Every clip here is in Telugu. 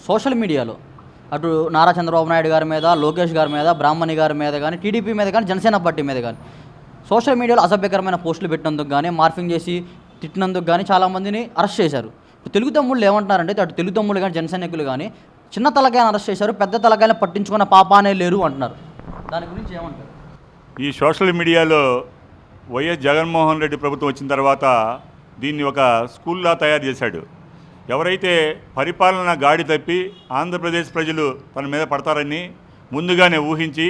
సోషల్ మీడియాలో అటు నారా చంద్రబాబు నాయుడు గారి మీద, లోకేష్ గారి మీద, బ్రాహ్మణి గారి మీద కానీ, టీడీపీ మీద కానీ, జనసేన పార్టీ మీద కానీ సోషల్ మీడియాలో అసభ్యకరమైన పోస్టులు పెట్టినందుకు కానీ, మార్ఫింగ్ చేసి తిట్టినందుకు కానీ చాలామందిని అరెస్ట్ చేశారు. తెలుగు తమ్ముళ్ళు ఏమంటున్నారంటే అటు తెలుగు తమ్ముళ్ళు కానీ, జనసైనికులు కానీ చిన్న తలకాయని అరెస్ట్ చేశారు, పెద్ద తలకాయని పట్టించుకున్న పాపానే లేరు అంటున్నారు. దాని గురించి ఏమంటారు? ఈ సోషల్ మీడియాలో వైఎస్ జగన్మోహన్ రెడ్డి ప్రభుత్వం వచ్చిన తర్వాత దీన్ని ఒక స్కూల్లా తయారు చేశాడు. ఎవరైతే పరిపాలన గాడి తప్పి ఆంధ్రప్రదేశ్ ప్రజలు తన మీద పడతారని ముందుగానే ఊహించి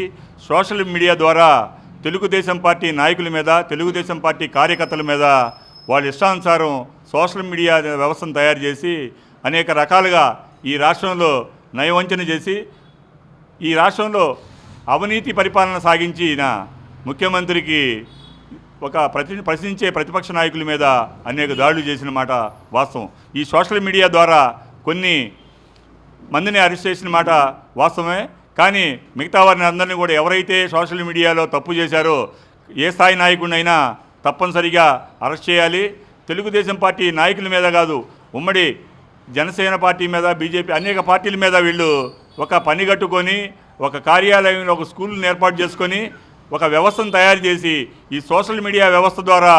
సోషల్ మీడియా ద్వారా తెలుగుదేశం పార్టీ నాయకుల మీద, తెలుగుదేశం పార్టీ కార్యకర్తల మీద వాళ్ళ ఇష్టానుసారం సోషల్ మీడియా వ్యవస్థను తయారు చేసి అనేక రకాలుగా ఈ రాష్ట్రంలో నయవంచన చేసి ఈ రాష్ట్రంలో అవినీతి పరిపాలన సాగించిన ముఖ్యమంత్రికి ఒక ప్రశ్నించే ప్రతిపక్ష నాయకుల మీద అనేక దాడులు చేసిన మాట వాస్తవం. ఈ సోషల్ మీడియా ద్వారా కొన్ని మందిని అరెస్ట్ చేసిన మాట వాస్తవమే. కానీ మిగతా వారిని అందరినీ కూడా ఎవరైతే సోషల్ మీడియాలో తప్పు చేశారో ఏ స్థాయి నాయకుడినైనా తప్పనిసరిగా అరెస్ట్ చేయాలి. తెలుగుదేశం పార్టీ నాయకుల మీద కాదు, ఉమ్మడి జనసేన పార్టీ మీద, బీజేపీ అనేక పార్టీల మీద వీళ్ళు ఒక పని కట్టుకొని ఒక కార్యాలయంలో ఒక స్కూల్ని ఏర్పాటు చేసుకొని ఒక వ్యవస్థను తయారు చేసి ఈ సోషల్ మీడియా వ్యవస్థ ద్వారా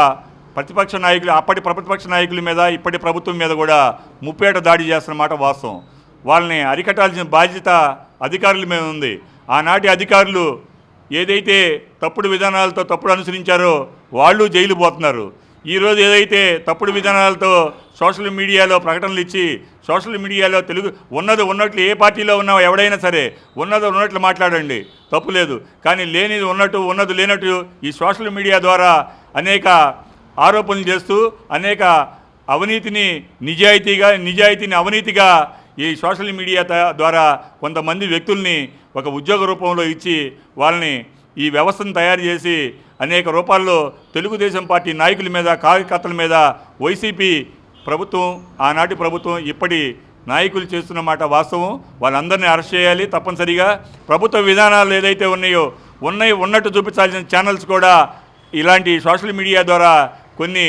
ప్రతిపక్ష నాయకులు, అప్పటి ప్రతిపక్ష నాయకుల మీద, ఇప్పటి ప్రభుత్వం మీద కూడా ముప్పేట దాడి చేస్తున్నమాట వాస్తవం. వాళ్ళని అరికట్టాల్సిన బాధ్యత అధికారుల మీద ఉంది. ఆనాటి అధికారులు ఏదైతే తప్పుడు విధానాలతో తప్పుడు అనుసరించారో వాళ్ళు జైలు పోతున్నారు. ఈరోజు ఏదైతే తప్పుడు విధానాలతో సోషల్ మీడియాలో ప్రకటనలు ఇచ్చి సోషల్ మీడియాలో తెలుగు ఉన్నది ఉన్నట్లు, ఏ పార్టీలో ఉన్నా ఎవడైనా సరే ఉన్నది ఉన్నట్లు మాట్లాడండి, తప్పు లేదు. కానీ లేనిది ఉన్నట్టు, ఉన్నది లేనట్టు ఈ సోషల్ మీడియా ద్వారా అనేక ఆరోపణలు చేస్తూ అనేక అవినీతిని నిజాయితీని అవినీతిగా ఈ సోషల్ మీడియా ద్వారా కొంతమంది వ్యక్తుల్ని ఒక ఉద్యోగ రూపంలో ఇచ్చి వాళ్ళని ఈ వ్యవస్థను తయారు చేసి అనేక రూపాల్లో తెలుగుదేశం పార్టీ నాయకుల మీద, కార్యకర్తల మీద వైసీపీ ప్రభుత్వం, ఆనాటి ప్రభుత్వం, ఇప్పటి నాయకులు చేస్తున్నమాట వాస్తవం. వాళ్ళందరినీ అరెస్ట్ చేయాలి తప్పనిసరిగా. ప్రభుత్వ విధానాలు ఏదైతే ఉన్నట్టు చూపించాల్సిన ఛానల్స్ కూడా ఇలాంటి సోషల్ మీడియా ద్వారా కొన్ని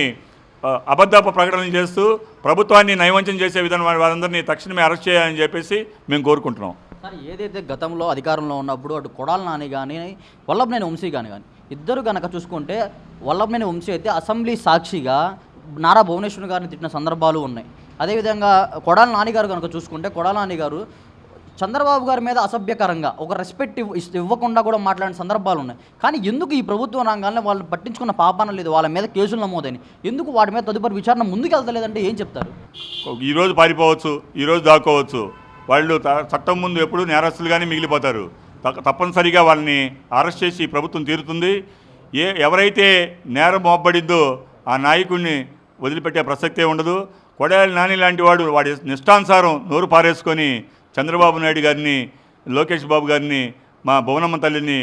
అబద్ధపు ప్రకటనలు చేస్తూ ప్రభుత్వాన్ని నయవంచన చేసే విధానం వాళ్ళందరినీ తక్షణమే అరెస్ట్ చేయాలని చెప్పేసి మేము కోరుకుంటున్నాం. సార్, ఏదైతే గతంలో అధికారంలో ఉన్నప్పుడు అటు కొడాల నాని కానీ, వల్లభనేని వంశీ కానీ ఇద్దరు కనుక చూసుకుంటే వల్లభనేని వంశీ అయితే అసెంబ్లీ సాక్షిగా నారా భువనేశ్వర్ గారిని తిట్టిన సందర్భాలు ఉన్నాయి. అదేవిధంగా కొడాల నాని గారు కనుక చూసుకుంటే కొడాల నాని గారు చంద్రబాబు గారి మీద అసభ్యకరంగా ఒక రెస్పెక్ట్ ఇవ్వకుండా కూడా మాట్లాడిన సందర్భాలు ఉన్నాయి. కానీ ఎందుకు ఈ ప్రభుత్వ రంగాల్లో వాళ్ళు పట్టించుకున్న పాపాన లేదు, వాళ్ళ మీద కేసులు నమోదని ఎందుకు వాటి మీద తదుపరి విచారణ ముందుకు వెళ్తలేదంటే ఏం చెప్తారు? ఈరోజు పారిపోవచ్చు, ఈరోజు దాక్కోవచ్చు. వాళ్ళు చట్టం ముందు ఎప్పుడు నేరస్తులుగానే మిగిలిపోతారు. తప్పనిసరిగా వాళ్ళని అరెస్ట్ చేసి ప్రభుత్వం తీరుతుంది. ఎవరైతే నేరం మోపబడిందో ఆ నాయకుడిని వదిలిపెట్టే ప్రసక్తే ఉండదు. కొడాలి నాని లాంటి వాడి నిష్టానుసారం నోరు పారేసుకొని చంద్రబాబు నాయుడు గారిని, లోకేష్ బాబు గారిని, మా భువనమ్మ తల్లిని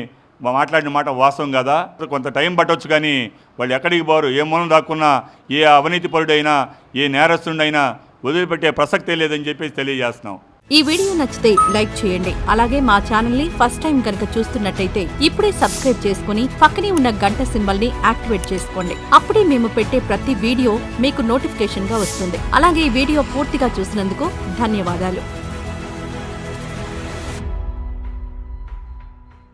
మాట్లాడిన మాట వాస్తవం కదా. కొంత టైం పట్టవచ్చు, కానీ వాళ్ళు ఎక్కడికి పోరు. ఏ మూలం దాక్కున్నా, ఏ అవినీతి పరుడైనా, ఏ నేరస్తుడైనా వదిలిపెట్టే ప్రసక్తే లేదని చెప్పేసి తెలియజేస్తున్నాం. ఈ వీడియో నచ్చితే లైక్ చేయండి. అలాగే మా ఛానల్ ని ఫస్ట్ టైం కనుక చూస్తున్నట్టయితే ఇప్పుడే సబ్స్క్రైబ్ చేసుకుని పక్కనే ఉన్న గంట సింబల్ ని యాక్టివేట్ చేసుకోండి. అప్పుడే మేము పెట్టే ప్రతి వీడియో మీకు నోటిఫికేషన్ గా వస్తుంది. అలాగే ఈ వీడియో పూర్తిగా చూసినందుకు ధన్యవాదాలు.